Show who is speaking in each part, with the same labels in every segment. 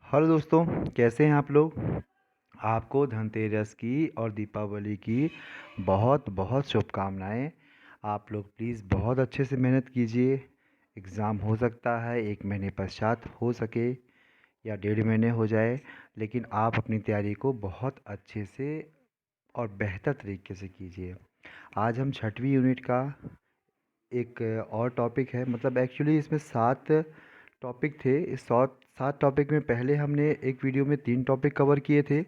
Speaker 1: Hello दोस्तों, कैसे हैं आप लोग। आपको धनतेरस की और दीपावली की बहुत बहुत शुभकामनाएं। आप लोग प्लीज़ बहुत अच्छे से मेहनत कीजिए। एग्ज़ाम हो सकता है 1 महीने पश्चात हो सके या 1.5 महीने हो जाए, लेकिन आप अपनी तैयारी को बहुत अच्छे से और बेहतर तरीके से कीजिए। आज हम 6वीं यूनिट का एक और टॉपिक है, मतलब एक्चुअली इसमें 7 टॉपिक थे। इस 7 टॉपिक में पहले हमने एक वीडियो में 3 टॉपिक कवर किए थे।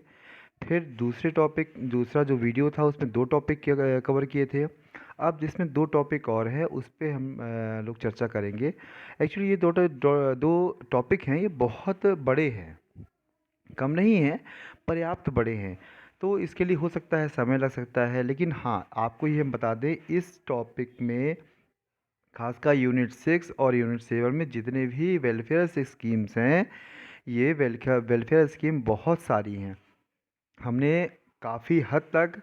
Speaker 1: फिर दूसरा जो वीडियो था उसमें 2 टॉपिक कवर किए थे। अब जिसमें 2 टॉपिक और है उस पे हम लोग चर्चा करेंगे। एक्चुअली ये दो टॉपिक हैं, ये बहुत बड़े हैं, कम नहीं हैं, पर्याप्त बड़े हैं। तो इसके लिए हो सकता है समय लग सकता है, लेकिन हाँ, आपको ये हम बता दें, इस टॉपिक में खासकर यूनिट 6 और यूनिट 7 में जितने भी वेलफेयर स्कीम्स हैं, ये वेलफेयर स्कीम बहुत सारी हैं। हमने काफ़ी हद तक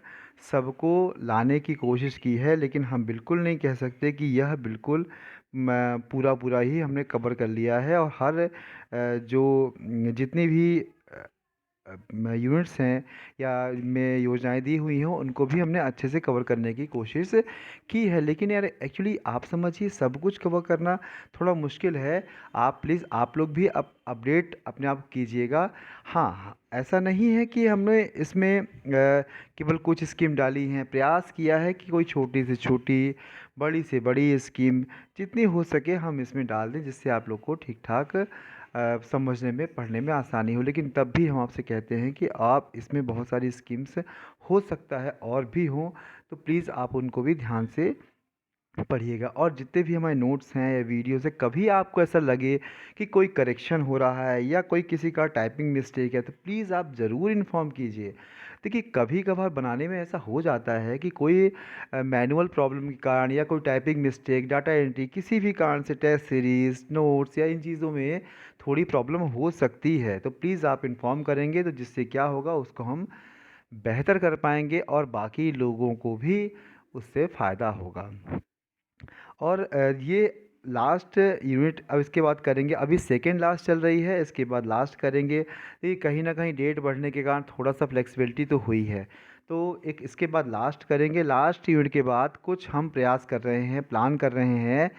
Speaker 1: सबको लाने की कोशिश की है, लेकिन हम बिल्कुल नहीं कह सकते कि यह बिल्कुल पूरा पूरा ही हमने कवर कर लिया है। और हर जो जितनी भी यूनिट्स हैं या में योजनाएं दी हुई हों, उनको भी हमने अच्छे से कवर करने की कोशिश की है। लेकिन यार एक्चुअली आप समझिए, सब कुछ कवर करना थोड़ा मुश्किल है। आप प्लीज़ आप लोग भी अपडेट अपने आप कीजिएगा। हाँ हाँ, ऐसा नहीं है कि हमने इसमें केवल कुछ स्कीम डाली हैं। प्रयास किया है कि कोई छोटी से छोटी, बड़ी से बड़ी स्कीम जितनी हो सके हम इसमें डाल दें, जिससे आप लोग को ठीक ठाक समझने में पढ़ने में आसानी हो। लेकिन तब भी हम आपसे कहते हैं कि आप इसमें बहुत सारी स्कीम्स हो सकता है और भी हों, तो प्लीज़ आप उनको भी ध्यान से पढ़िएगा। और जितने भी हमारे नोट्स हैं या वीडियोस है, कभी आपको ऐसा लगे कि कोई करेक्शन हो रहा है या कोई किसी का टाइपिंग मिस्टेक है, तो प्लीज़ आप ज़रूर इन्फॉर्म कीजिए। देखिए, कभी कभार बनाने में ऐसा हो जाता है कि कोई मैनुअल प्रॉब्लम के कारण या कोई टाइपिंग मिस्टेक, डाटा एंट्री, किसी भी कारण से टेस्ट सीरीज, नोट्स या इन चीज़ों में थोड़ी प्रॉब्लम हो सकती है। तो प्लीज़ आप इन्फॉर्म करेंगे, तो जिससे क्या होगा, उसको हम बेहतर कर पाएंगे और बाकी लोगों को भी उससे फ़ायदा होगा। और ये लास्ट यूनिट अब इसके बाद करेंगे। अभी सेकेंड लास्ट चल रही है, इसके बाद लास्ट करेंगे। ये कहीं ना कहीं डेट बढ़ने के कारण थोड़ा सा फ्लेक्सिबिलिटी तो हुई है, तो एक इसके बाद लास्ट करेंगे। लास्ट यूनिट के बाद कुछ हम प्रयास कर रहे हैं, प्लान कर रहे हैं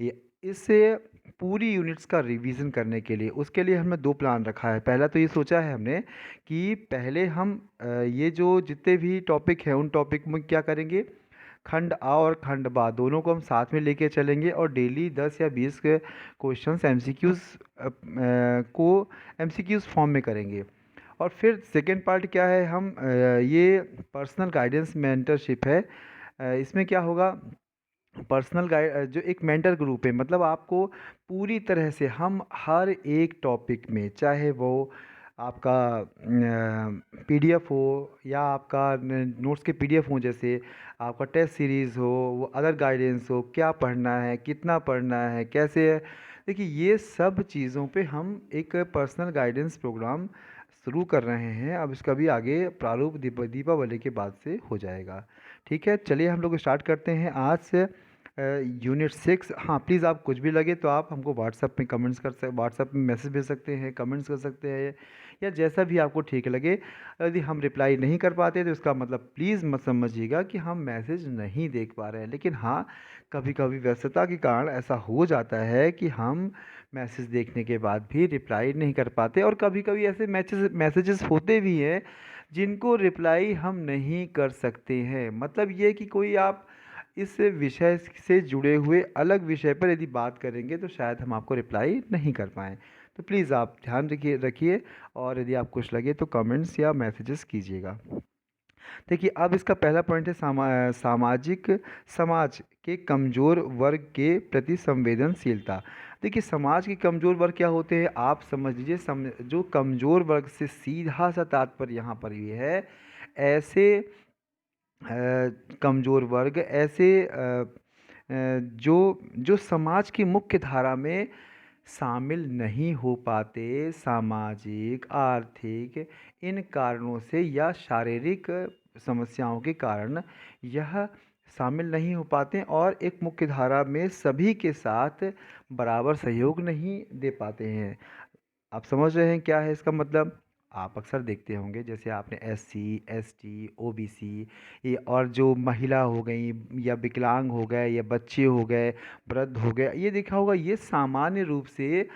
Speaker 1: ये इससे पूरी यूनिट्स का रिवीजन करने के लिए। उसके लिए हमने 2 प्लान रखा है। पहला तो ये सोचा है हमने कि पहले हम ये जो जितने भी टॉपिक हैं उन टॉपिक में क्या करेंगे, खंड आ और खंड बा दोनों को हम साथ में लेके चलेंगे और डेली 10 या 20 के क्वेश्चंस एमसीक्यूज़ को एमसीक्यूज़ फॉर्म में करेंगे। और फिर सेकेंड पार्ट क्या है, हम ये पर्सनल गाइडेंस मेंटरशिप है। इसमें क्या होगा, पर्सनल गाइड जो एक मेंटर ग्रुप है, मतलब आपको पूरी तरह से हम हर एक टॉपिक में, चाहे वो आपका पीडीएफ हो या आपका नोट्स के पीडीएफ हो, जैसे आपका टेस्ट सीरीज़ हो, वो अदर गाइडेंस हो, क्या पढ़ना है, कितना पढ़ना है, कैसे है। देखिए, ये सब चीज़ों पे हम एक पर्सनल गाइडेंस प्रोग्राम शुरू कर रहे हैं। अब इसका भी आगे प्रारूप दीपावली के बाद से हो जाएगा। ठीक है, चलिए हम लोग स्टार्ट करते हैं आज से यूनिट 6। हाँ, प्लीज़ आप कुछ भी लगे तो आप हमको व्हाट्सएप में मैसेज भेज सकते हैं, कमेंट्स कर सकते हैं, या जैसा भी आपको ठीक लगे। यदि हम रिप्लाई नहीं कर पाते तो इसका मतलब प्लीज़ मत समझिएगा कि हम मैसेज नहीं देख पा रहे हैं। लेकिन हाँ, कभी कभी व्यस्तता के कारण ऐसा हो जाता है कि हम मैसेज देखने के बाद भी रिप्लाई नहीं कर पाते। और कभी कभी ऐसे मैसेजेस होते भी हैं जिनको रिप्लाई हम नहीं कर सकते हैं। मतलब ये कि कोई आप इस विषय से जुड़े हुए अलग विषय पर यदि बात करेंगे तो शायद हम आपको रिप्लाई नहीं कर पाएँ। तो प्लीज़ आप ध्यान रखिए, और यदि आप कुछ लगे तो कमेंट्स या मैसेजेस कीजिएगा। देखिए, अब इसका पहला पॉइंट है समाज के कमज़ोर वर्ग के प्रति संवेदनशीलता। देखिए, समाज के कमज़ोर वर्ग क्या होते हैं, आप समझ लीजिए। जो कमज़ोर वर्ग से सीधा सा तात्पर्य यहाँ पर ये है, ऐसे कमज़ोर वर्ग, ऐसे जो जो समाज की मुख्य धारा में शामिल नहीं हो पाते, सामाजिक, आर्थिक, इन कारणों से या शारीरिक समस्याओं के कारण यह शामिल नहीं हो पाते और एक मुख्य धारा में सभी के साथ बराबर सहयोग नहीं दे पाते हैं। आप समझ रहे हैं क्या है इसका मतलब? आप अक्सर देखते होंगे जैसे आपने एससी, एसटी, ओबीसी, ये और जो महिला हो गई या विकलांग हो गए या बच्चे हो गए, वृद्ध हो गए, ये देखा होगा, ये सामान्य रूप से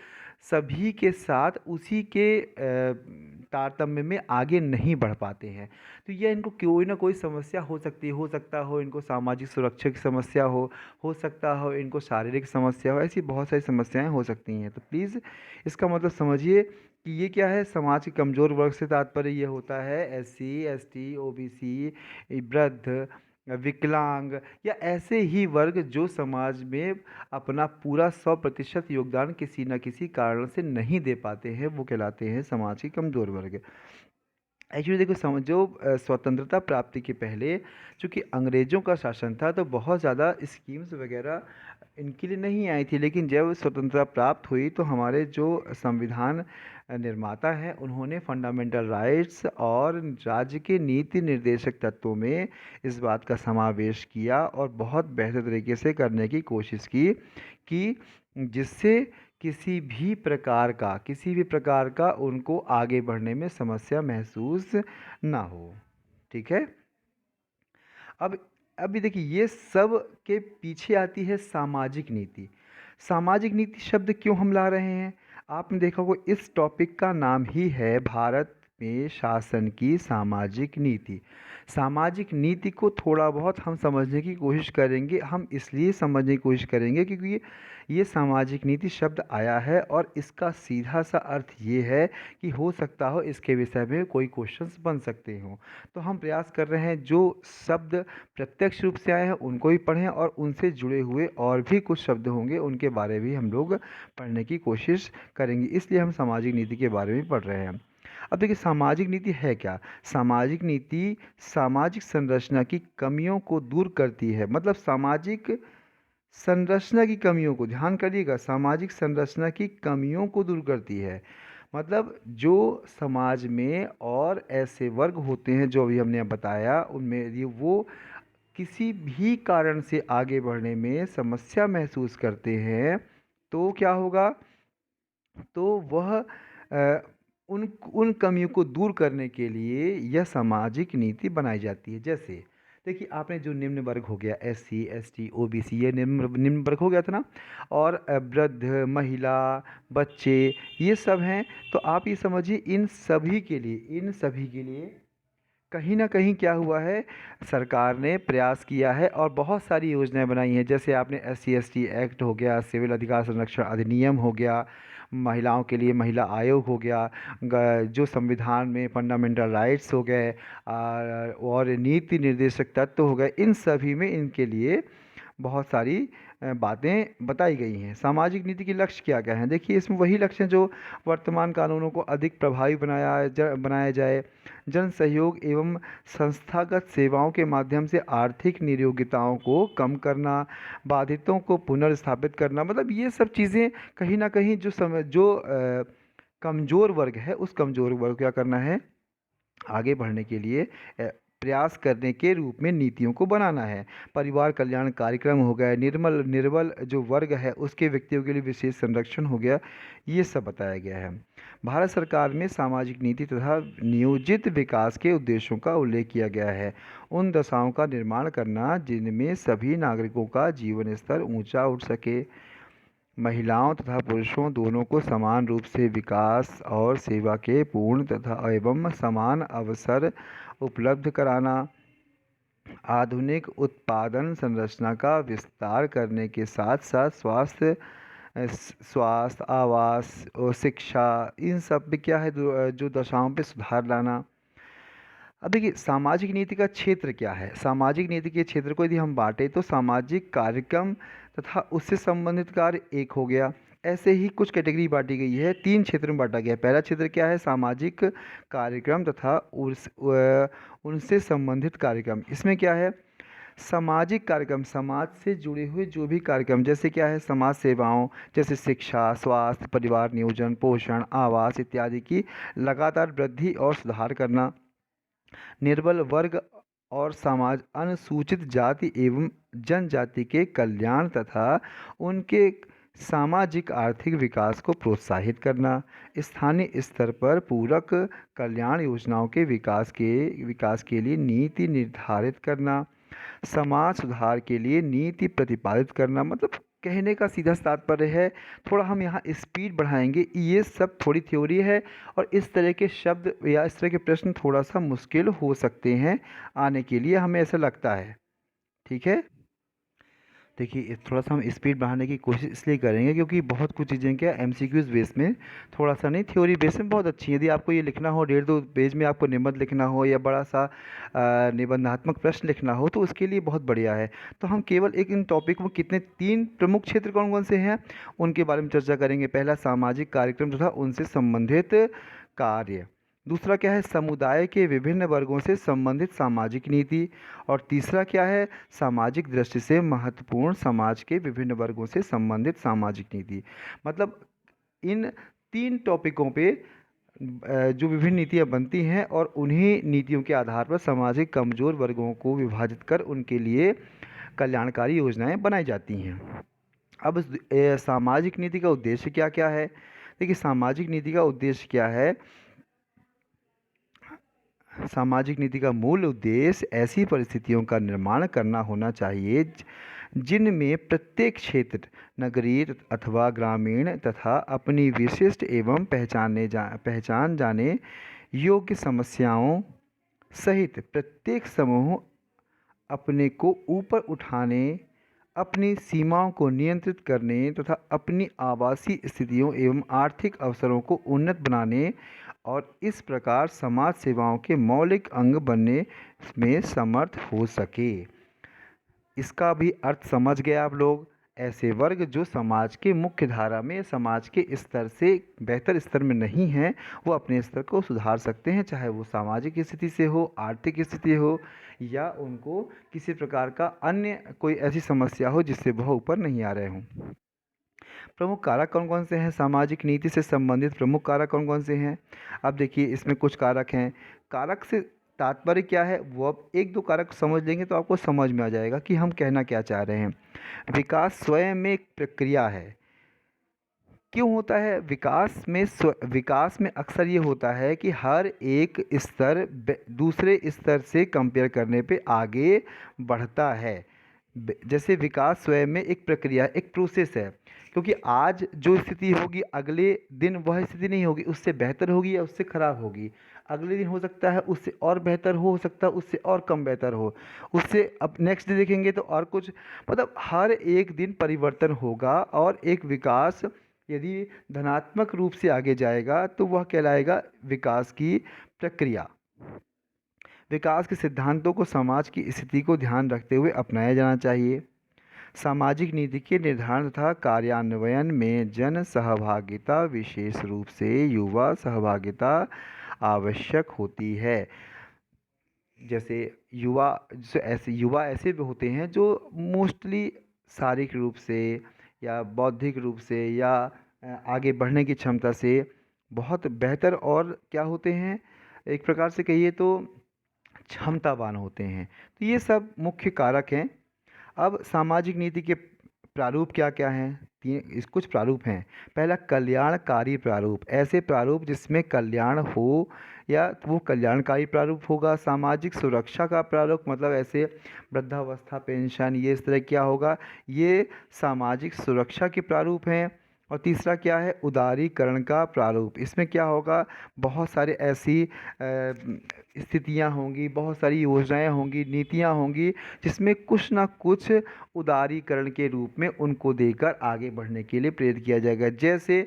Speaker 1: सभी के साथ उसी के तारतम्य में आगे नहीं बढ़ पाते हैं। तो यह इनको कोई ना कोई समस्या हो सकती है, हो सकता हो इनको सामाजिक सुरक्षा की समस्या हो सकता हो इनको शारीरिक समस्या हो, ऐसी बहुत सारी समस्याएं हो सकती हैं। तो प्लीज़ इसका मतलब समझिए कि ये क्या है, समाज के कमज़ोर वर्ग से तात्पर्य ये होता है एससी, एसटी, ओबीसी, वृद्ध, विकलांग या ऐसे ही वर्ग जो समाज में अपना पूरा 100% योगदान किसी न किसी कारण से नहीं दे पाते हैं, वो कहलाते हैं समाज के कमज़ोर वर्ग। एक्चुअली देखो जो स्वतंत्रता प्राप्ति के पहले चूँकि अंग्रेज़ों का शासन था तो बहुत ज़्यादा स्कीम्स वगैरह इनके लिए नहीं आई थी, लेकिन जब स्वतंत्रता प्राप्त हुई तो हमारे जो संविधान निर्माता हैं उन्होंने फंडामेंटल राइट्स और राज्य के नीति निर्देशक तत्वों में इस बात का समावेश किया और बहुत बेहतर तरीके से करने की कोशिश की कि जिससे किसी भी प्रकार का उनको आगे बढ़ने में समस्या महसूस ना हो। ठीक है। अब अभी देखिए ये सब के पीछे आती है सामाजिक नीति। सामाजिक नीति शब्द क्यों हम ला रहे हैं? आपने देखा होगा इस टॉपिक का नाम ही है भारत में शासन की सामाजिक नीति। सामाजिक नीति को थोड़ा बहुत हम समझने की कोशिश करेंगे, हम इसलिए समझने की कोशिश करेंगे क्योंकि ये सामाजिक नीति शब्द आया है और इसका सीधा सा अर्थ ये है कि हो सकता हो इसके विषय में कोई क्वेश्चंस बन सकते हों। तो हम प्रयास कर रहे हैं जो शब्द प्रत्यक्ष रूप से आए हैं उनको भी पढ़ें और उनसे जुड़े हुए और भी कुछ शब्द होंगे उनके बारे में हम लोग पढ़ने की कोशिश करेंगे, इसलिए हम सामाजिक नीति के बारे में पढ़ रहे हैं। अब देखिए सामाजिक नीति है क्या? सामाजिक नीति सामाजिक संरचना की कमियों को दूर करती है, मतलब सामाजिक संरचना की कमियों को, ध्यान करिएगा, सामाजिक संरचना की कमियों को दूर करती है। मतलब जो समाज में और ऐसे वर्ग होते हैं जो अभी हमने बताया उनमें ये वो किसी भी कारण से आगे बढ़ने में समस्या महसूस करते हैं तो क्या होगा, तो वह उन उन कमियों को दूर करने के लिए यह सामाजिक नीति बनाई जाती है। जैसे देखिए आपने जो निम्न वर्ग हो गया एससी, एसटी, ओबीसी, ये निम्न निम्न वर्ग हो गया था ना, और वृद्ध, महिला, बच्चे, ये सब हैं। तो आप ये समझिए इन सभी के लिए कहीं ना कहीं क्या हुआ है, सरकार ने प्रयास किया है और बहुत सारी योजनाएं बनाई हैं। जैसे आपने S C S T act हो गया, सिविल अधिकार संरक्षण अधिनियम हो गया, महिलाओं के लिए महिला आयोग हो गया, जो संविधान में फंडामेंटल राइट्स हो गए, और नीति निर्देशक तत्व हो गए, इन सभी में इनके लिए बहुत सारी बातें बताई गई हैं। सामाजिक नीति के लक्ष्य क्या क्या हैं? देखिए इसमें वही लक्ष्य हैं जो वर्तमान कानूनों को अधिक प्रभावी बनाया जाए, जन सहयोग एवं संस्थागत सेवाओं के माध्यम से आर्थिक नियोगिताओं को कम करना, बाधितों को पुनर्स्थापित करना, मतलब ये सब चीज़ें कहीं ना कहीं जो कमज़ोर वर्ग है उस कमज़ोर वर्ग को क्या करना है, आगे बढ़ने के लिए प्रयास करने के रूप में नीतियों को बनाना है। परिवार कल्याण कार्यक्रम हो गया, निर्मल निर्बल जो वर्ग है उसके व्यक्तियों के लिए विशेष संरक्षण हो गया, ये सब बताया गया है। भारत सरकार में सामाजिक नीति तथा नियोजित विकास के उद्देश्यों का उल्लेख किया गया है। उन दशाओं का निर्माण करना जिनमें सभी नागरिकों का जीवन स्तर ऊंचा उठ सके, महिलाओं तथा पुरुषों दोनों को समान रूप से विकास और सेवा के पूर्ण तथा एवं समान अवसर उपलब्ध कराना, आधुनिक उत्पादन संरचना का विस्तार करने के साथ साथ स्वास्थ्य, आवास और शिक्षा, इन सब पे क्या है जो दशाओं पे सुधार लाना। अब देखिए सामाजिक नीति का क्षेत्र क्या है? सामाजिक नीति के क्षेत्र को यदि हम बांटे तो सामाजिक कार्यक्रम तथा उससे संबंधित कार्य एक हो गया। ऐसे ही कुछ कैटेगरी बांटी गई है, 3 क्षेत्र में बांटा गया है। पहला क्षेत्र क्या है? सामाजिक कार्यक्रम तथा उनसे संबंधित कार्यक्रम। इसमें क्या है? सामाजिक कार्यक्रम, समाज से जुड़े हुए जो भी कार्यक्रम, जैसे क्या है, समाज सेवाओं जैसे शिक्षा, स्वास्थ्य, परिवार नियोजन, पोषण, आवास इत्यादि की लगातार वृद्धि और सुधार करना। निर्बल वर्ग और समाज, अनुसूचित जाति एवं जनजाति के कल्याण तथा उनके सामाजिक आर्थिक विकास को प्रोत्साहित करना, स्थानीय स्तर पर पूरक कल्याण योजनाओं के विकास के लिए नीति निर्धारित करना, समाज सुधार के लिए नीति प्रतिपादित करना। मतलब कहने का सीधा सा तात्पर्य है, थोड़ा हम यहाँ स्पीड बढ़ाएंगे। ये सब थोड़ी थ्योरी है और इस तरह के शब्द या इस तरह के प्रश्न थोड़ा सा मुश्किल हो सकते हैं आने के लिए, हमें ऐसा लगता है। ठीक है, देखिए थोड़ा सा हम स्पीड बढ़ाने की कोशिश इसलिए करेंगे क्योंकि बहुत कुछ चीज़ें क्या एमसीक्यूज़ बेस में, थोड़ा सा नहीं थ्योरी बेस में बहुत अच्छी है। यदि आपको ये लिखना हो 1.5-2 पेज में, आपको निबंध लिखना हो या बड़ा सा निबंधात्मक प्रश्न लिखना हो, तो उसके लिए बहुत बढ़िया है। तो हम केवल एक इन टॉपिक में कितने 3 प्रमुख क्षेत्र कौन कौन से हैं उनके बारे में चर्चा करेंगे। पहला सामाजिक कार्यक्रम तथा उनसे संबंधित कार्य, दूसरा क्या है समुदाय के विभिन्न वर्गों से संबंधित सामाजिक नीति, और तीसरा क्या है सामाजिक दृष्टि से महत्वपूर्ण समाज के विभिन्न वर्गों से संबंधित सामाजिक नीति। मतलब इन 3 टॉपिकों पे जो विभिन्न नीतियाँ बनती हैं और उन्हीं नीतियों के आधार पर सामाजिक कमजोर वर्गों को विभाजित कर उनके लिए कल्याणकारी योजनाएं बनाई जाती हैं। अब सामाजिक नीति का उद्देश्य क्या क्या है। देखिए सामाजिक नीति का उद्देश्य क्या है। सामाजिक नीति का मूल उद्देश्य ऐसी परिस्थितियों का निर्माण करना होना चाहिए जिनमें प्रत्येक क्षेत्र नगरीय अथवा ग्रामीण तथा अपनी विशिष्ट एवं पहचान जाने योग्य समस्याओं सहित प्रत्येक समूह अपने को ऊपर उठाने, अपनी सीमाओं को नियंत्रित करने तथा अपनी आवासीय स्थितियों एवं आर्थिक अवसरों को उन्नत बनाने और इस प्रकार समाज सेवाओं के मौलिक अंग बनने में समर्थ हो सके। इसका भी अर्थ समझ गए आप लोग। ऐसे वर्ग जो समाज के मुख्य धारा में, समाज के स्तर से बेहतर स्तर में नहीं हैं, वो अपने स्तर को सुधार सकते हैं, चाहे वो सामाजिक स्थिति से हो, आर्थिक स्थिति हो, या उनको किसी प्रकार का अन्य कोई ऐसी समस्या हो जिससे वह ऊपर नहीं आ रहे हों। प्रमुख कारक कौन कौन से हैं, सामाजिक नीति से संबंधित प्रमुख कारक कौन कौन से हैं। अब देखिए इसमें कुछ कारक हैं। कारक से तात्पर्य क्या है, वो अब 1-2 कारक समझ लेंगे तो आपको समझ में आ जाएगा कि हम कहना क्या चाह रहे हैं। विकास स्वयं में एक प्रक्रिया है। क्यों होता है विकास में अक्सर ये होता है कि हर एक स्तर दूसरे स्तर से कंपेयर करने पे आगे बढ़ता है। जैसे विकास स्वयं में एक प्रक्रिया, एक प्रोसेस है, क्योंकि आज जो स्थिति होगी अगले दिन वह स्थिति नहीं होगी, उससे बेहतर होगी या उससे खराब होगी। अगले दिन हो सकता है उससे और बेहतर हो सकता है उससे और कम बेहतर हो, उससे अब नेक्स्ट डे देखेंगे तो और कुछ, मतलब हर एक दिन परिवर्तन होगा। और एक विकास यदि धनात्मक रूप से आगे जाएगा तो वह कहलाएगा विकास की प्रक्रिया। विकास के सिद्धांतों को समाज की स्थिति को ध्यान रखते हुए अपनाया जाना चाहिए। सामाजिक नीति के निर्धारण तथा कार्यान्वयन में जन सहभागिता, विशेष रूप से युवा सहभागिता आवश्यक होती है। जैसे युवा ऐसे भी होते हैं जो मोस्टली शारीरिक रूप से या बौद्धिक रूप से या आगे बढ़ने की क्षमता से बहुत बेहतर और क्या होते हैं, एक प्रकार से कहिए तो क्षमतावान होते हैं। तो ये सब मुख्य कारक हैं। अब सामाजिक नीति के प्रारूप क्या क्या हैं, कुछ प्रारूप हैं। पहला कल्याणकारी प्रारूप, ऐसे प्रारूप जिसमें कल्याण हो या वो कल्याणकारी प्रारूप होगा। सामाजिक सुरक्षा का प्रारूप, मतलब ऐसे वृद्धावस्था पेंशन ये इस तरह क्या होगा, ये सामाजिक सुरक्षा के प्रारूप हैं। और तीसरा क्या है, उदारीकरण का प्रारूप। इसमें क्या होगा, बहुत सारे ऐसी स्थितियां होंगी, बहुत सारी योजनाएं होंगी, नीतियां होंगी जिसमें कुछ ना कुछ उदारीकरण के रूप में उनको देकर आगे बढ़ने के लिए प्रेरित किया जाएगा। जैसे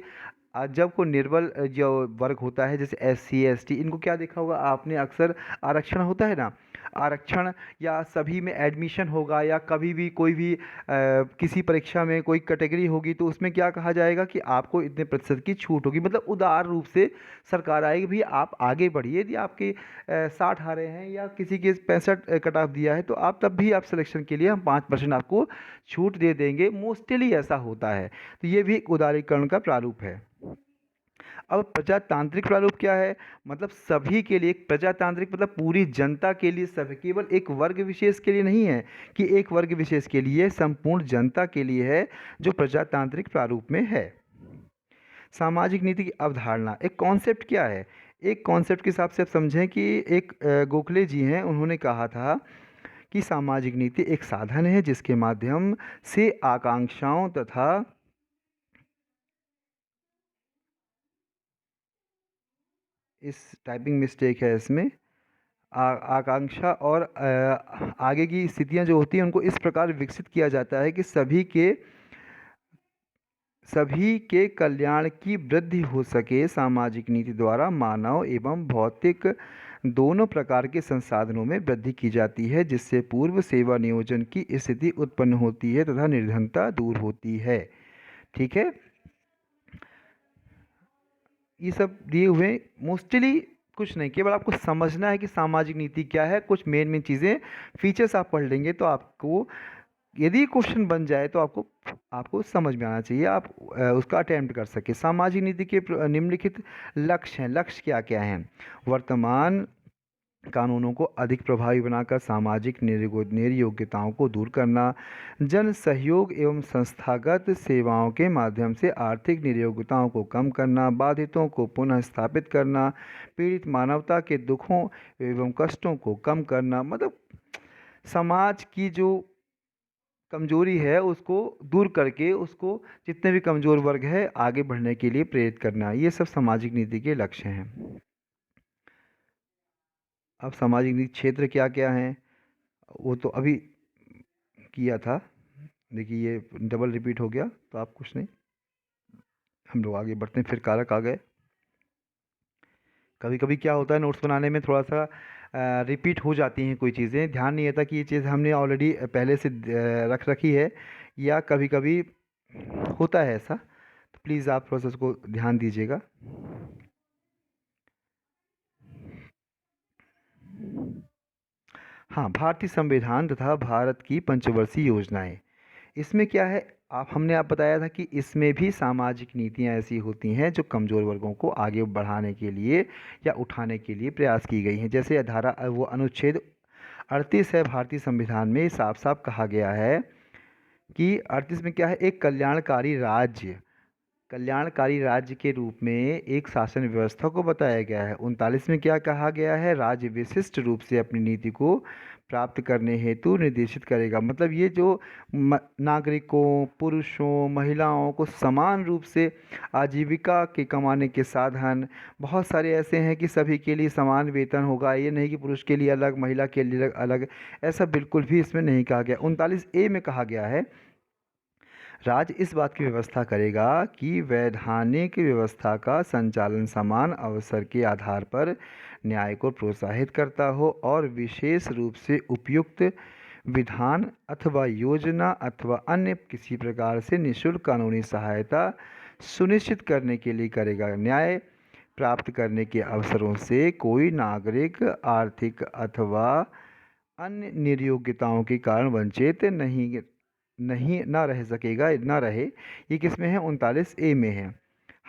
Speaker 1: जब कोई निर्बल जो वर्ग होता है, जैसे SC ST, इनको क्या देखा होगा आपने, अक्सर आरक्षण होता है ना, आरक्षण या सभी में एडमिशन होगा या कभी भी कोई भी किसी परीक्षा में कोई कैटेगरी होगी तो उसमें क्या कहा जाएगा कि आपको इतने प्रतिशत की छूट होगी। मतलब उदार रूप से सरकार आएगी, भी आप आगे बढ़िए, यदि आपके 60 आ रहे हैं या किसी के 65 कट ऑफ दिया है तो आप तब भी आप सिलेक्शन के लिए हम 5% आपको छूट दे देंगे। मोस्टली ऐसा होता है। तो ये भी एक उदारीकरण का प्रारूप है। अब प्रजातांत्रिक प्रारूप क्या है? मतलब सभी के लिए, एक प्रजातांत्रिक मतलब पूरी जनता के लिए, सभी, केवल एक वर्ग विशेष के लिए नहीं है कि एक वर्ग विशेष के लिए, संपूर्ण जनता के लिए है जो प्रजातांत्रिक प्रारूप में है। सामाजिक नीति की अवधारणा, एक कॉन्सेप्ट क्या है? एक कॉन्सेप्ट के हिसाब से आप समझें कि एक गोखले जी हैं, उन्होंने कहा था कि सामाजिक नीति एक साधन है जिसके माध्यम से आकांक्षाओं तथा इस टाइपिंग मिस्टेक है इसमें, आकांक्षा और आगे की स्थितियां जो होती हैं उनको इस प्रकार विकसित किया जाता है कि सभी के कल्याण की वृद्धि हो सके। सामाजिक नीति द्वारा मानव एवं भौतिक दोनों प्रकार के संसाधनों में वृद्धि की जाती है जिससे पूर्व सेवा नियोजन की स्थिति उत्पन्न होती है तथा निर्धनता दूर होती है। ठीक है, ये सब दिए हुए मोस्टली कुछ नहीं, केवल आपको समझना है कि सामाजिक नीति क्या है। कुछ मेन चीज़ें, फीचर्स आप पढ़ लेंगे तो आपको, यदि क्वेश्चन बन जाए तो आपको समझ में आना चाहिए, आप उसका अटेम्प्ट कर सके। सामाजिक नीति के निम्नलिखित लक्ष्य हैं। लक्ष्य क्या क्या हैं? वर्तमान कानूनों को अधिक प्रभावी बनाकर सामाजिक निर्योग्यताओं को दूर करना, जन सहयोग एवं संस्थागत सेवाओं के माध्यम से आर्थिक निर्योग्यताओं को कम करना, बाधितों को पुनः स्थापित करना, पीड़ित मानवता के दुखों एवं कष्टों को कम करना, मतलब समाज की जो कमजोरी है उसको दूर करके उसको, जितने भी कमजोर वर्ग है, आगे बढ़ने के लिए प्रेरित करना। ये सब सामाजिक नीति के लक्ष्य हैं। अब सामाजिक नीति क्षेत्र क्या क्या हैं वो तो अभी किया था, देखिए ये डबल रिपीट हो गया तो आप कुछ नहीं, हम लोग आगे बढ़ते हैं। फिर कारक आ गए। कभी कभी क्या होता है, नोट्स बनाने में थोड़ा सा रिपीट हो जाती हैं कोई चीज़ें, ध्यान नहीं रहता कि ये चीज़ हमने ऑलरेडी पहले से रख रखी है, या कभी कभी होता है ऐसा, तो प्लीज़ आप थोड़ा सा उसको ध्यान दीजिएगा। हाँ, भारतीय संविधान तथा भारत की पंचवर्षीय योजनाएं, इसमें क्या है, आप बताया था कि इसमें भी सामाजिक नीतियां ऐसी होती हैं जो कमज़ोर वर्गों को आगे बढ़ाने के लिए या उठाने के लिए प्रयास की गई हैं। जैसे धारा वो अनुच्छेद 38 है भारतीय संविधान में, साफ साफ कहा गया है कि 38 में क्या है, एक कल्याणकारी राज्य के रूप में एक शासन व्यवस्था को बताया गया है। 39 में क्या कहा गया है, राज्य विशिष्ट रूप से अपनी नीति को प्राप्त करने हेतु निर्देशित करेगा। मतलब ये जो नागरिकों, पुरुषों, महिलाओं को समान रूप से आजीविका के कमाने के साधन बहुत सारे ऐसे हैं कि सभी के लिए समान वेतन होगा। ये नहीं कि पुरुष के लिए अलग, महिला के लिए अलग, ऐसा बिल्कुल भी इसमें नहीं कहा गया। 39A में कहा गया है, राज्य इस बात की व्यवस्था करेगा कि वैधानिक व्यवस्था का संचालन समान अवसर के आधार पर न्याय को प्रोत्साहित करता हो और विशेष रूप से उपयुक्त विधान अथवा योजना अथवा अन्य किसी प्रकार से निःशुल्क कानूनी सहायता सुनिश्चित करने के लिए करेगा। न्याय प्राप्त करने के अवसरों से कोई नागरिक आर्थिक अथवा अन्य निर्योग्यताओं के कारण वंचित नहीं नहीं ना रह सकेगा, ना रहे। ये किस में है, 39A में है।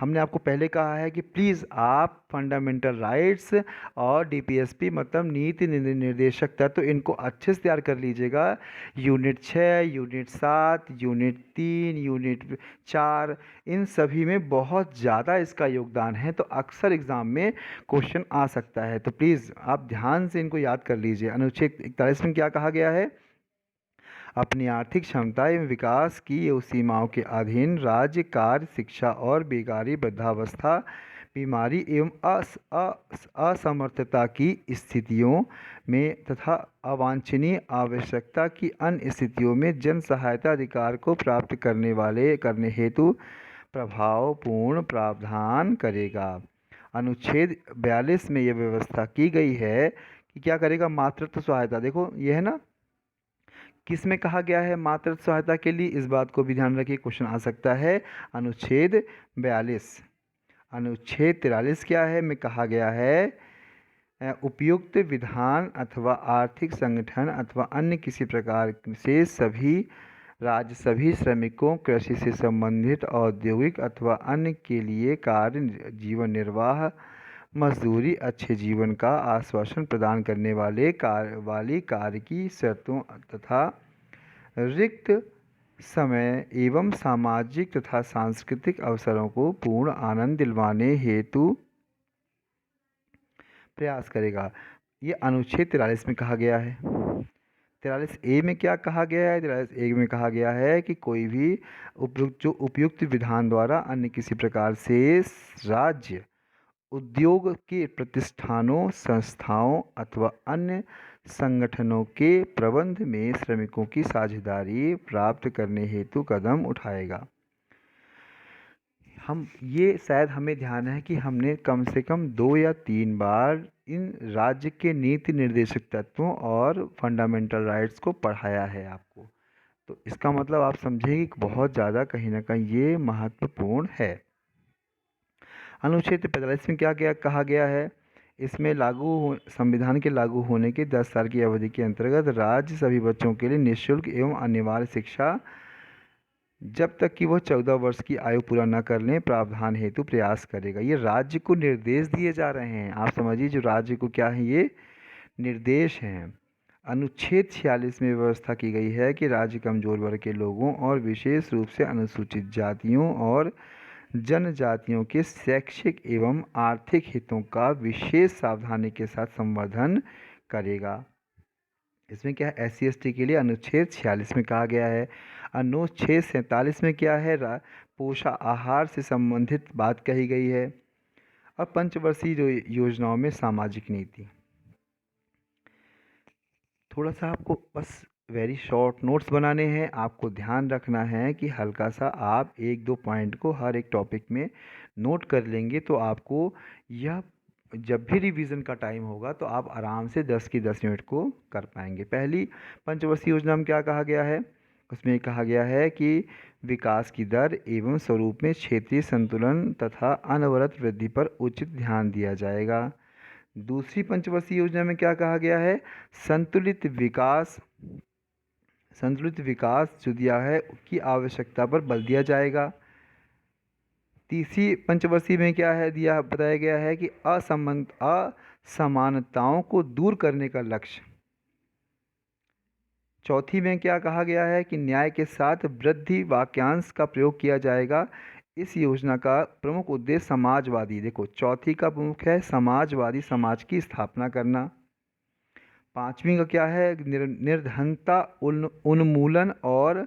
Speaker 1: हमने आपको पहले कहा है कि प्लीज़ आप फंडामेंटल राइट्स और डीपीएसपी मतलब नीति निर्देशक तत्व, इनको अच्छे से तैयार कर लीजिएगा। यूनिट 6, यूनिट 7, यूनिट 3, यूनिट 4, इन सभी में बहुत ज़्यादा इसका योगदान है, तो अक्सर एग्ज़ाम में क्वेश्चन आ सकता है। तो प्लीज़ आप ध्यान से इनको याद कर लीजिए। अनुच्छेद 41 में क्या कहा गया है, अपनी आर्थिक क्षमता एवं विकास की सीमाओं के अधीन राज्य कार्य, शिक्षा और बेकारी, वृद्धावस्था, बीमारी एवं असमर्थता की स्थितियों में तथा अवांछनीय आवश्यकता की अन्य स्थितियों में जन सहायता अधिकार को प्राप्त करने हेतु प्रभावपूर्ण प्रावधान करेगा। अनुच्छेद 42 में यह व्यवस्था की गई है कि क्या करेगा, मातृत्व सहायता। देखो ये है ना, किस में कहा गया है मातृत्व सहायता के लिए, इस बात को भी ध्यान रखिए, क्वेश्चन आ सकता है। अनुच्छेद 42। अनुच्छेद 43 क्या है, में कहा गया है, उपयुक्त विधान अथवा आर्थिक संगठन अथवा अन्य किसी प्रकार से सभी राज्य सभी श्रमिकों, कृषि से संबंधित, औद्योगिक अथवा अन्य के लिए कार्य, जीवन निर्वाह, मजदूरी, अच्छे जीवन का आश्वासन प्रदान करने वाली कार्य की शर्तों तथा रिक्त समय एवं सामाजिक तथा सांस्कृतिक अवसरों को पूर्ण आनंद दिलवाने हेतु प्रयास करेगा। ये अनुच्छेद 43 में कहा गया है। 43A में क्या कहा गया है? 43A में कहा गया है कि कोई भी उपयुक्त विधान द्वारा अन्य किसी प्रकार से राज्य उद्योग के प्रतिष्ठानों, संस्थाओं अथवा अन्य संगठनों के प्रबंध में श्रमिकों की साझेदारी प्राप्त करने हेतु कदम उठाएगा। हम ये शायद हमें ध्यान है कि हमने कम से कम 2 या 3 बार इन राज्य के नीति निर्देशक तत्वों और फंडामेंटल राइट्स को पढ़ाया है आपको। तो इसका मतलब आप समझेंगे कि बहुत ज़्यादा कहीं ना कहीं ये महत्वपूर्ण है। अनुच्छेद 45 में क्या कहा गया है? इसमें संविधान के लागू होने के 10 साल की अवधि के अंतर्गत राज्य सभी बच्चों के लिए निःशुल्क एवं अनिवार्य शिक्षा जब तक कि वह 14 वर्ष की आयु पूरा न कर लें प्रावधान हेतु प्रयास करेगा। ये राज्य को निर्देश दिए जा रहे हैं। आप समझिए, जो राज्य को क्या है, ये निर्देश हैं। अनुच्छेद 46 में व्यवस्था की गई है कि राज्य कमजोर वर्ग के लोगों और विशेष रूप से अनुसूचित जातियों और जनजातियों के शैक्षिक एवं आर्थिक हितों का विशेष सावधानी के साथ संवर्धन करेगा। इसमें क्या है? SC/ST के लिए अनुच्छेद 46 में कहा गया है। अनुच्छेद 47 में क्या है? पोषण आहार से संबंधित बात कही गई है। और पंचवर्षीय योजनाओं में सामाजिक नीति। थोड़ा सा आपको बस वेरी शॉर्ट नोट्स बनाने हैं। आपको ध्यान रखना है कि हल्का सा आप 1-2 पॉइंट को हर एक टॉपिक में नोट कर लेंगे तो आपको यह जब भी रिवीजन का टाइम होगा तो आप आराम से 10 की 10 मिनट को कर पाएंगे। पहली पंचवर्षीय योजना में क्या कहा गया है? उसमें कहा गया है कि विकास की दर एवं स्वरूप में क्षेत्रीय संतुलन तथा अनवरत वृद्धि पर उचित ध्यान दिया जाएगा। दूसरी पंचवर्षीय योजना में क्या कहा गया है? संतुलित विकास जो दिया है की आवश्यकता पर बल दिया जाएगा। तीसरी पंचवर्षीय में क्या है बताया गया है कि असमानताओं को दूर करने का लक्ष्य। चौथी में क्या कहा गया है कि न्याय के साथ वृद्धि वाक्यांश का प्रयोग किया जाएगा। इस योजना का प्रमुख उद्देश्य समाजवादी, देखो चौथी का प्रमुख है समाजवादी समाज की स्थापना करना। पांचवी का क्या है? निर्धनता उन्मूलन और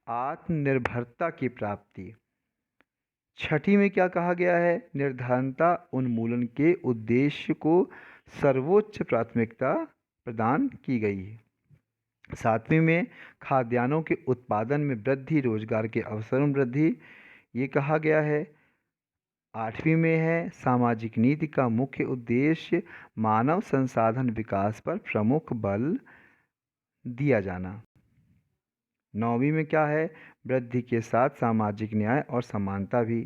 Speaker 1: आत्मनिर्भरता की प्राप्ति। छठी में क्या कहा गया है? निर्धनता उन्मूलन के उद्देश्य को सर्वोच्च प्राथमिकता प्रदान की गई है। सातवीं में खाद्यान्नों के उत्पादन में वृद्धि, रोजगार के अवसरों में वृद्धि, ये कहा गया है। आठवीं में है सामाजिक नीति का मुख्य उद्देश्य मानव संसाधन विकास पर प्रमुख बल दिया जाना। नौवीं में क्या है? वृद्धि के साथ सामाजिक न्याय और समानता भी।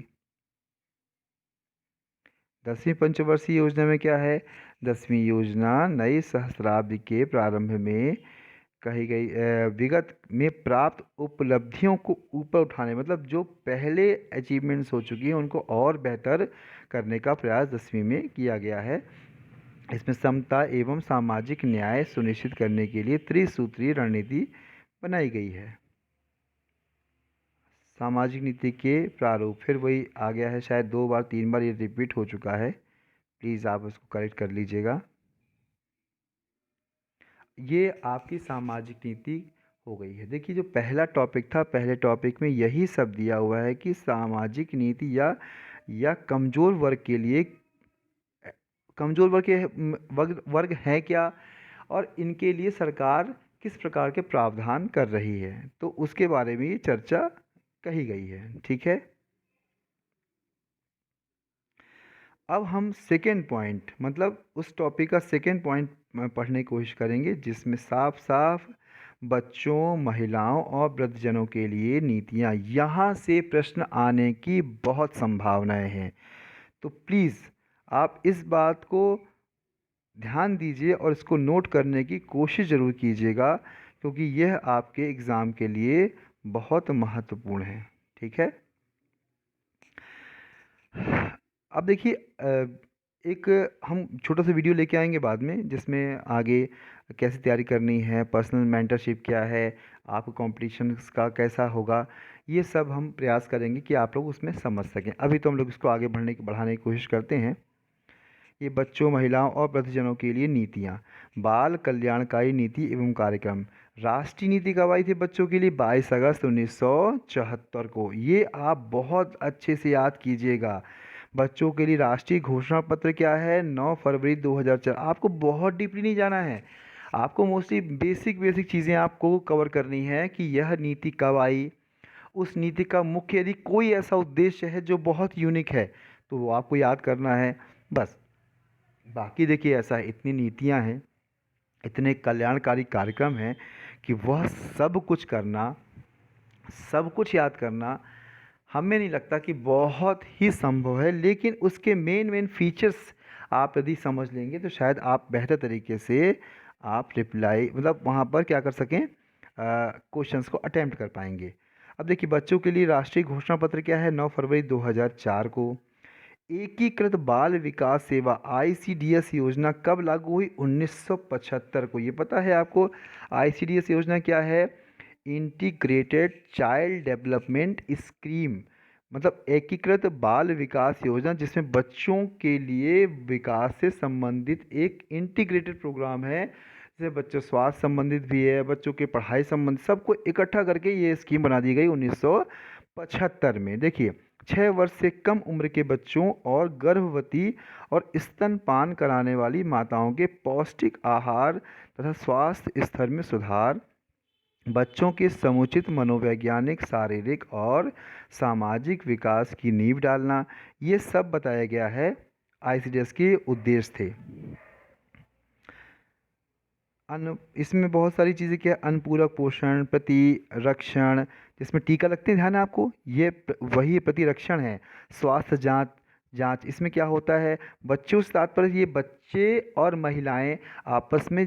Speaker 1: 10वीं पंचवर्षीय योजना में क्या है? 10वीं योजना नई सहस्राब्दी के प्रारंभ में कही गई विगत में प्राप्त उपलब्धियों को ऊपर उठाने, मतलब जो पहले अचीवमेंट्स हो चुकी हैं उनको और बेहतर करने का प्रयास 10वीं में किया गया है। इसमें समता एवं सामाजिक न्याय सुनिश्चित करने के लिए त्रिसूत्रीय रणनीति बनाई गई है। सामाजिक नीति के प्रारूप फिर वही आ गया है, शायद 2 बार 3 बार ये रिपीट हो चुका है, प्लीज़ आप उसको करेक्ट कर लीजिएगा। ये आपकी सामाजिक नीति हो गई है। देखिए जो पहला टॉपिक था, पहले टॉपिक में यही सब दिया हुआ है कि सामाजिक नीति या कमज़ोर वर्ग के लिए, कमज़ोर वर्ग है क्या और इनके लिए सरकार किस प्रकार के प्रावधान कर रही है, तो उसके बारे में ये चर्चा कही गई है। ठीक है, अब हम सेकेंड पॉइंट, मतलब उस टॉपिक का सेकेंड पॉइंट पढ़ने की कोशिश करेंगे जिसमें साफ साफ बच्चों, महिलाओं और वृद्धजनों के लिए नीतियाँ, यहाँ से प्रश्न आने की बहुत संभावनाएं हैं। तो प्लीज़ आप इस बात को ध्यान दीजिए और इसको नोट करने की कोशिश ज़रूर कीजिएगा, क्योंकि यह आपके एग्ज़ाम के लिए बहुत महत्वपूर्ण है। ठीक है। अब देखिए एक हम छोटा सा वीडियो लेके आएंगे बाद में, जिसमें आगे कैसे तैयारी करनी है, पर्सनल मेंटरशिप क्या है, आपको कंपटीशन का कैसा होगा, ये सब हम प्रयास करेंगे कि आप लोग उसमें समझ सकें। अभी तो हम लोग इसको आगे बढ़ाने की कोशिश करते हैं। ये बच्चों, महिलाओं और वृद्धजनों के लिए नीतियाँ, बाल कल्याणकारी नीति एवं कार्यक्रम। राष्ट्रीय नीति कब आई थी बच्चों के लिए? 22 अगस्त 1974 को। ये आप बहुत अच्छे से याद कीजिएगा। बच्चों के लिए राष्ट्रीय घोषणा पत्र क्या है? 9 फरवरी 2004। आपको बहुत डीपली नहीं जाना है, आपको मोस्टली बेसिक बेसिक चीज़ें आपको कवर करनी है कि यह नीति कब आई, उस नीति का मुख्य यदि कोई ऐसा उद्देश्य है जो बहुत यूनिक है तो वो आपको याद करना है, बस। बाकी देखिए ऐसा है, इतनी नीतियां हैं, इतने कल्याणकारी कार्यक्रम हैं कि वह सब कुछ करना, सब कुछ याद करना हमें नहीं लगता कि बहुत ही संभव है। लेकिन उसके मेन मेन फीचर्स आप यदि समझ लेंगे तो शायद आप बेहतर तरीके से आप रिप्लाई मतलब वहाँ पर क्या कर सकें, क्वेश्चंस को अटेम्प्ट कर पाएंगे। अब देखिए बच्चों के लिए राष्ट्रीय घोषणा पत्र क्या है? 9 फरवरी 2004 को। एकीकृत बाल विकास सेवा आईसीडीएस योजना कब लागू हुई? 1975 को। ये पता है आपको आईसीडीएस योजना क्या है? इंटीग्रेटेड चाइल्ड डेवलपमेंट स्कीम, मतलब एकीकृत बाल विकास योजना, जिसमें बच्चों के लिए विकास से संबंधित एक इंटीग्रेटेड प्रोग्राम है। जैसे बच्चों स्वास्थ्य संबंधित भी है, बच्चों के पढ़ाई संबंधित, सबको इकट्ठा करके ये स्कीम बना दी गई 1975 में। देखिए 6 वर्ष से कम उम्र के बच्चों और गर्भवती और स्तनपान कराने वाली माताओं के पौष्टिक आहार तथा स्वास्थ्य स्तर में सुधार, बच्चों के समुचित मनोवैज्ञानिक, शारीरिक और सामाजिक विकास की नींव डालना, ये सब बताया गया है, आईसीडीएस के उद्देश्य थे। इसमें बहुत सारी चीज़ें क्या है, अनुपूरक पोषण, प्रतिरक्षण, जिसमें टीका लगते हैं, ध्यान है आपको, ये वही प्रतिरक्षण है। स्वास्थ्य जांच, इसमें क्या होता है, बच्चों से तात्पर्य ये बच्चे और महिलाएं आपस में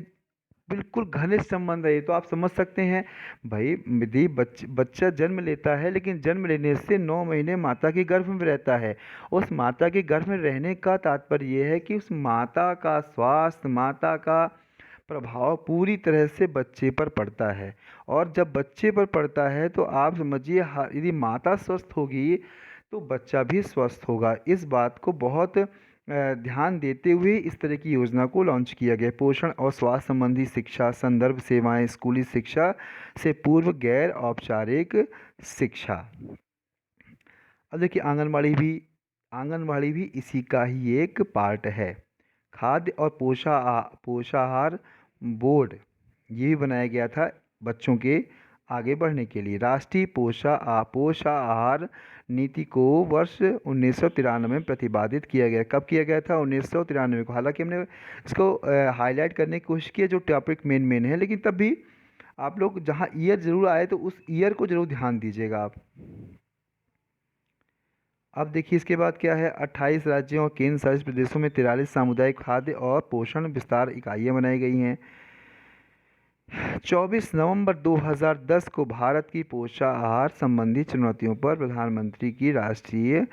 Speaker 1: बिल्कुल घनिष्ठ संबंध है। ये तो आप समझ सकते हैं भाई, यदि बच्चा जन्म लेता है, लेकिन जन्म लेने से 9 महीने माता के गर्भ में रहता है। उस माता के गर्भ में रहने का तात्पर्य ये है कि उस माता का स्वास्थ्य, माता का प्रभाव पूरी तरह से बच्चे पर पड़ता है। और जब बच्चे पर पड़ता है तो आप समझिए यदि माता स्वस्थ होगी तो बच्चा भी स्वस्थ होगा। इस बात को बहुत ध्यान देते हुए इस तरह की योजना को लॉन्च किया गया। पोषण और स्वास्थ्य संबंधी शिक्षा, संदर्भ सेवाएं, स्कूली शिक्षा से पूर्व गैर औपचारिक शिक्षा। अब देखिए आंगनवाड़ी भी इसी का ही एक पार्ट है। खाद्य और पोषाहार बोर्ड ये भी बनाया गया था बच्चों के आगे बढ़ने के लिए। राष्ट्रीय पोषाहार नीति को वर्ष 1993 में प्रतिपादित किया गया। कब किया गया था? 1993 को। हालांकि हमने इसको हाईलाइट करने की कोशिश की है जो टॉपिक मेन है, लेकिन तब भी आप लोग जहां ईयर जरूर आए तो उस ईयर को जरूर ध्यान दीजिएगा आप। अब देखिए इसके बाद क्या है, 28 राज्यों और केंद्र शासित प्रदेशों में 43 सामुदायिक खाद्य और पोषण विस्तार इकाइयाँ बनाई गई हैं। 24 नवंबर 2010 को भारत की पोषाहार संबंधी चुनौतियों पर प्रधानमंत्री की राष्ट्रीय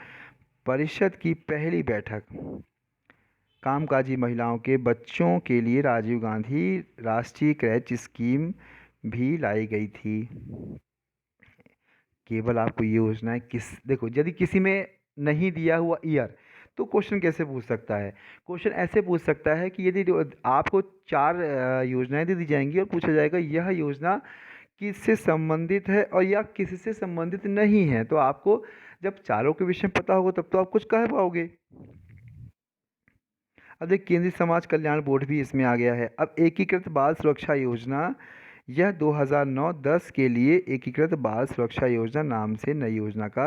Speaker 1: परिषद की पहली बैठक। कामकाजी महिलाओं के बच्चों के लिए राजीव गांधी राष्ट्रीय क्रैच स्कीम भी लाई गई थी। केवल आपको ये योजनाएं देखो, यदि किसी में नहीं दिया हुआ ईयर तो क्वेश्चन कैसे पूछ सकता है? क्वेश्चन ऐसे पूछ सकता है कि यदि आपको 4 योजनाएं दे दी जाएंगी और पूछा जाएगा यह योजना किससे संबंधित है और या किसी से संबंधित नहीं है, तो आपको जब चारों के विषय में पता होगा तब तो आप कुछ कह पाओगे। अब देखिए केंद्रीय समाज कल्याण बोर्ड भी इसमें आ गया है। अब एकीकृत बाल सुरक्षा योजना, यह 2009-10 के लिए एकीकृत बाल सुरक्षा योजना नाम से नई योजना का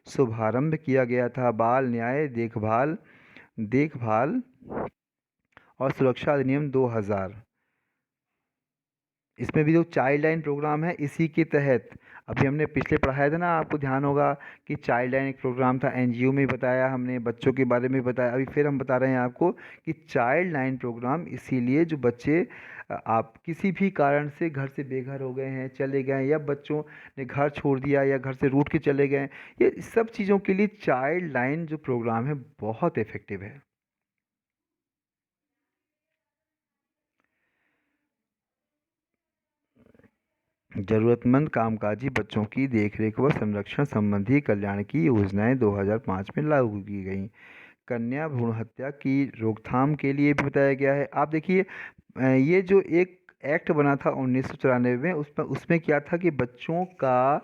Speaker 1: शुभारंभ किया गया था। बाल न्याय देखभाल और सुरक्षा अधिनियम 2000 इसमें भी जो चाइल्ड लाइन प्रोग्राम है इसी के तहत, अभी हमने पिछले पढ़ाया था ना, आपको ध्यान होगा कि चाइल्ड लाइन एक प्रोग्राम था, एनजीओ में बताया हमने, बच्चों के बारे में बताया, अभी फिर हम बता रहे हैं आपको कि चाइल्ड लाइन प्रोग्राम इसीलिए जो बच्चे आप किसी भी कारण से घर से बेघर हो गए हैं, चले गए, या बच्चों ने घर छोड़ दिया या घर से रूठ के चले गए, ये सब चीज़ों के लिए चाइल्ड लाइन जो प्रोग्राम है बहुत इफ़ेक्टिव है। जरूरतमंद कामकाजी बच्चों की देखरेख व संरक्षण संबंधी कल्याण की योजनाएं 2005 में लागू की गईं। कन्या भ्रूण हत्या की रोकथाम के लिए भी बताया गया है। आप देखिए, ये जो एक एक्ट बना था 1994 में, उसमें क्या था कि बच्चों का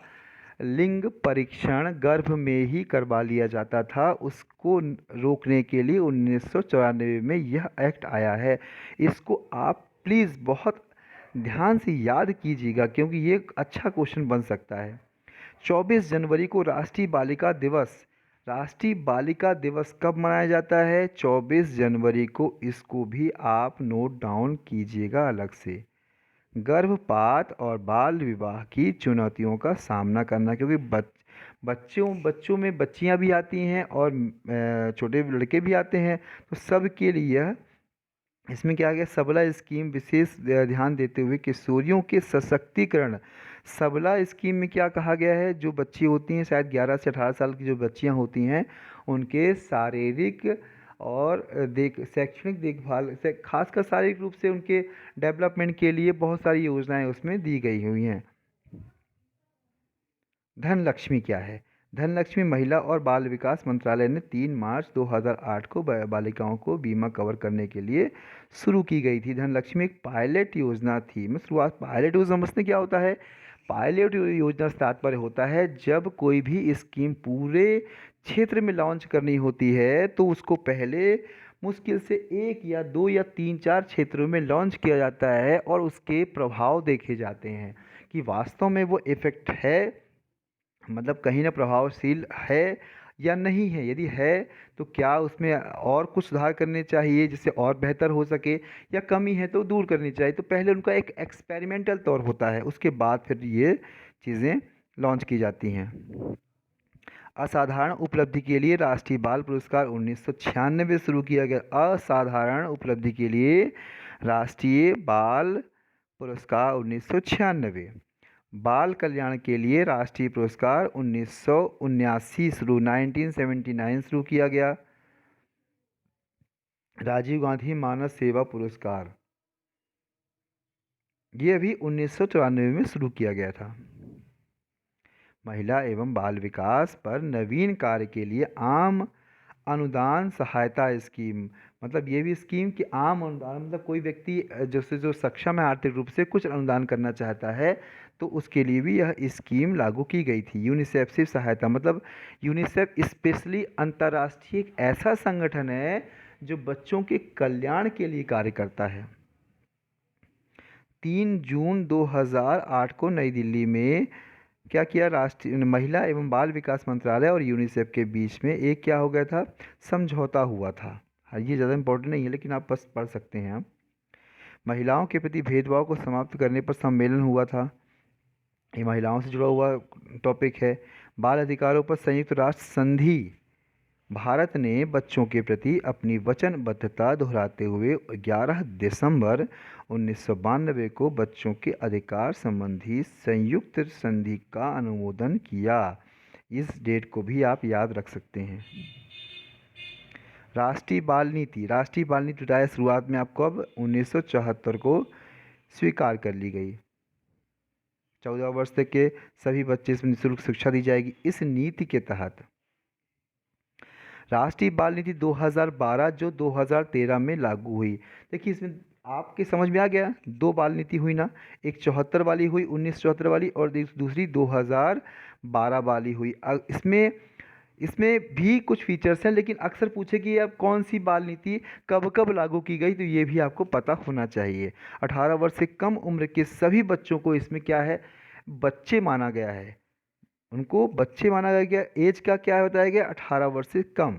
Speaker 1: लिंग परीक्षण गर्भ में ही करवा लिया जाता था, उसको रोकने के लिए 1994 में यह एक्ट आया है। इसको आप प्लीज़ बहुत ध्यान से याद कीजिएगा, क्योंकि ये एक अच्छा क्वेश्चन बन सकता है। 24 जनवरी को राष्ट्रीय बालिका दिवस कब मनाया जाता है? 24 जनवरी को। इसको भी आप नोट डाउन कीजिएगा अलग से। गर्भपात और बाल विवाह की चुनौतियों का सामना करना, क्योंकि बच्चों में बच्चियां भी आती हैं और छोटे लड़के भी आते हैं, तो सब के लिए इसमें क्या गया, सबला स्कीम विशेष ध्यान देते हुए किशोरियों के सशक्तिकरण। सबला स्कीम में क्या कहा गया है, जो बच्ची होती हैं शायद 11 से 18 साल की जो बच्चियां होती हैं, उनके शारीरिक और शैक्षणिक देखभाल से, खासकर शारीरिक रूप से उनके डेवलपमेंट के लिए बहुत सारी योजनाएं उसमें दी गई हुई हैं। धनलक्ष्मी क्या है? धनलक्ष्मी महिला और बाल विकास मंत्रालय ने 3 मार्च 2008 को बालिकाओं को बीमा कवर करने के लिए शुरू की गई थी। धनलक्ष्मी एक पायलट योजना थी। मैं शुरुआत, पायलट योजना समझते क्या होता है? पायलट योजना से तात्पर्य होता है जब कोई भी स्कीम पूरे क्षेत्र में लॉन्च करनी होती है, तो उसको पहले मुश्किल से 1 या 2 या 3-4 क्षेत्रों में लॉन्च किया जाता है और उसके प्रभाव देखे जाते हैं कि वास्तव में वो इफ़ेक्ट है, मतलब कहीं ना प्रभावशील है या नहीं है। यदि है तो क्या उसमें और कुछ सुधार करने चाहिए जिससे और बेहतर हो सके, या कमी है तो दूर करनी चाहिए। तो पहले उनका एक एक्सपेरिमेंटल तौर होता है, उसके बाद फिर ये चीज़ें लॉन्च की जाती हैं। असाधारण उपलब्धि के लिए राष्ट्रीय बाल पुरस्कार 1996 शुरू किया गया। असाधारण उपलब्धि के लिए राष्ट्रीय बाल पुरस्कार 1996। बाल कल्याण के लिए राष्ट्रीय पुरस्कार 1979 शुरू 1979 शुरू किया गया। राजीव गांधी मानव सेवा पुरस्कार ये भी 1994 में शुरू किया गया था। महिला एवं बाल विकास पर नवीन कार्य के लिए आम अनुदान सहायता स्कीम, मतलब ये भी स्कीम कि आम अनुदान, मतलब कोई व्यक्ति जो सक्षम है आर्थिक रूप से, कुछ अनुदान करना चाहता है, तो उसके लिए भी यह स्कीम लागू की गई थी। यूनिसेफ से सहायता, मतलब यूनिसेफ स्पेशली अंतर्राष्ट्रीय एक ऐसा संगठन है जो बच्चों के कल्याण के लिए कार्य करता है। 3 जून 2008 को नई दिल्ली में क्या किया, राष्ट्रीय महिला एवं बाल विकास मंत्रालय और यूनिसेफ के बीच में एक क्या हो गया था, समझौता हुआ था। हाँ, ये ज़्यादा इम्पोर्टेंट नहीं है, लेकिन आप बस पढ़ सकते हैं। महिलाओं के प्रति भेदभाव को समाप्त करने पर सम्मेलन हुआ था। ये महिलाओं से जुड़ा हुआ टॉपिक है। बाल अधिकारों पर संयुक्त राष्ट्र संधि। भारत ने बच्चों के प्रति अपनी वचनबद्धता दोहराते हुए 11 दिसंबर 1992 को बच्चों के अधिकार संबंधी संयुक्त संधि का अनुमोदन किया। इस डेट को भी आप याद रख सकते हैं। राष्ट्रीय बाल नीति बताया शुरुआत में आपको, अब 1974 को स्वीकार कर ली गई। 14 वर्ष तक के सभी बच्चे इसमें निःशुल्क शिक्षा दी जाएगी। इस नीति के तहत राष्ट्रीय बाल नीति 2012 जो 2013 में लागू हुई। देखिए, इसमें आपके समझ में आ गया, 2 बाल नीति हुई ना, एक 74 वाली हुई, 1974 वाली, और दूसरी 2012 वाली हुई। इसमें भी कुछ फीचर्स हैं, लेकिन अक्सर पूछे कि अब कौन सी बाल नीति कब कब लागू की गई, तो ये भी आपको पता होना चाहिए। 18 वर्ष से कम उम्र के सभी बच्चों को इसमें क्या है, बच्चे माना गया है, उनको बच्चे माना गया। एज का क्या बताया गया, 18 वर्ष से कम।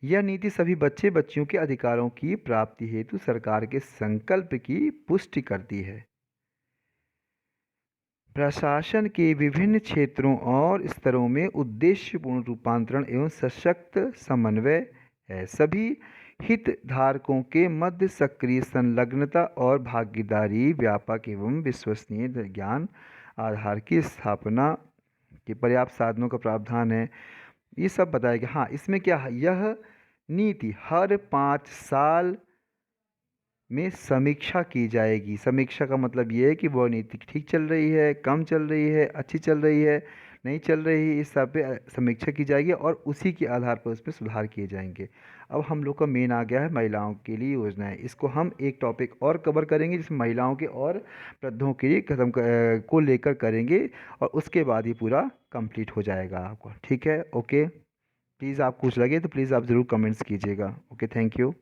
Speaker 1: यह नीति सभी बच्चे बच्चियों के अधिकारों की प्राप्ति हेतु सरकार के संकल्प की पुष्टि करती है। प्रशासन के विभिन्न क्षेत्रों और स्तरों में उद्देश्यपूर्ण रूपांतरण एवं सशक्त समन्वय है। सभी हितधारकों के मध्य सक्रिय संलग्नता और भागीदारी, व्यापक एवं विश्वसनीय ज्ञान आधार की स्थापना के पर्याप्त साधनों का प्रावधान है। ये सब बताएगा। हाँ, इसमें क्या है, यह नीति हर 5 साल में समीक्षा की जाएगी। समीक्षा का मतलब ये है कि वो नीति ठीक चल रही है, कम चल रही है, अच्छी चल रही है, नहीं चल रही है, इस सब पे समीक्षा की जाएगी और उसी के आधार पर उसमें सुधार किए जाएंगे। अब हम लोग का मेन आ गया है महिलाओं के लिए योजनाएं। इसको हम एक टॉपिक और कवर करेंगे जिसमें महिलाओं के और वृद्धों के लिए को लेकर करेंगे और उसके बाद ही पूरा कंप्लीट हो जाएगा आपको। ठीक है, ओके। प्लीज़ आप कुछ लगे तो प्लीज़ आप ज़रूर कमेंट्स कीजिएगा। Okay, thank you.